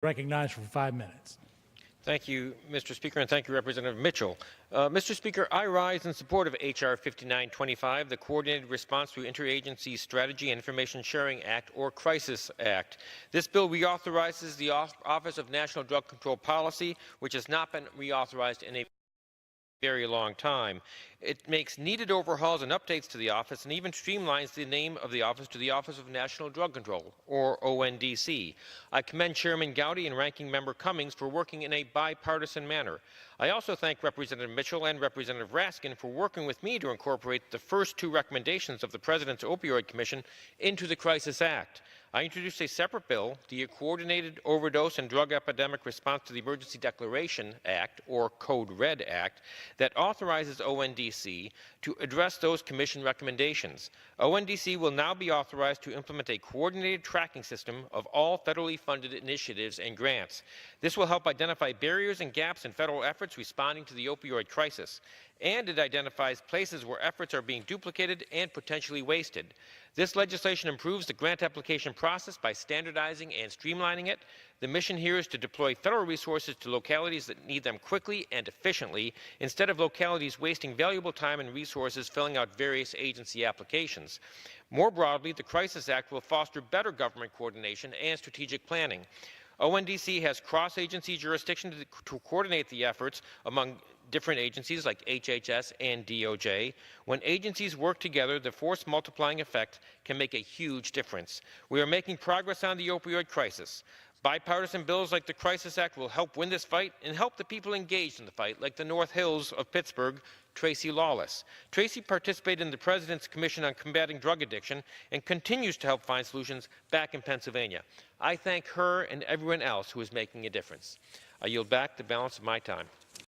Recognized for 5 minutes. Thank you, Mr. Speaker, and thank you, Representative Mitchell. Mr. Speaker, I rise in support of H.R. 5925, the Coordinated Response to Interagency Strategy and Information Sharing Act, or CRISIS Act. This bill reauthorizes the Office of National Drug Control Policy, which has not been reauthorized in a very long time. It makes needed overhauls and updates to the office and even streamlines the name of the office to the Office of National Drug Control, or ONDC. I commend Chairman Gowdy and Ranking Member Cummings for working in a bipartisan manner. I also thank Representative Mitchell and Representative Raskin for working with me to incorporate the first two recommendations of the President's Opioid Commission into the Crisis Act. I introduced a separate bill, the Coordinated Overdose and Drug Epidemic Response to the Emergency Declaration Act, or Code Red Act, that authorizes ONDC to address those Commission recommendations. ONDC will now be authorized to implement a coordinated tracking system of all federally funded initiatives and grants. This will help identify barriers and gaps in federal efforts responding to the opioid crisis, and it identifies places where efforts are being duplicated and potentially wasted. This legislation improves the grant application process by standardizing and streamlining it. The mission here is to deploy federal resources to localities that need them quickly and efficiently, instead of localities wasting valuable time and resources filling out various agency applications. More broadly, the Crisis Act will foster better government coordination and strategic planning. ONDC has cross-agency jurisdiction to coordinate the efforts among different agencies like HHS and DOJ. When agencies work together, the force multiplying effect can make a huge difference. We are making progress on the opioid crisis. Bipartisan bills like the Crisis Act will help win this fight and help the people engaged in the fight, like the North Hills of Pittsburgh, Tracy Lawless. Tracy participated in the President's Commission on Combating Drug Addiction and continues to help find solutions back in Pennsylvania. I thank her and everyone else who is making a difference. I yield back the balance of my time.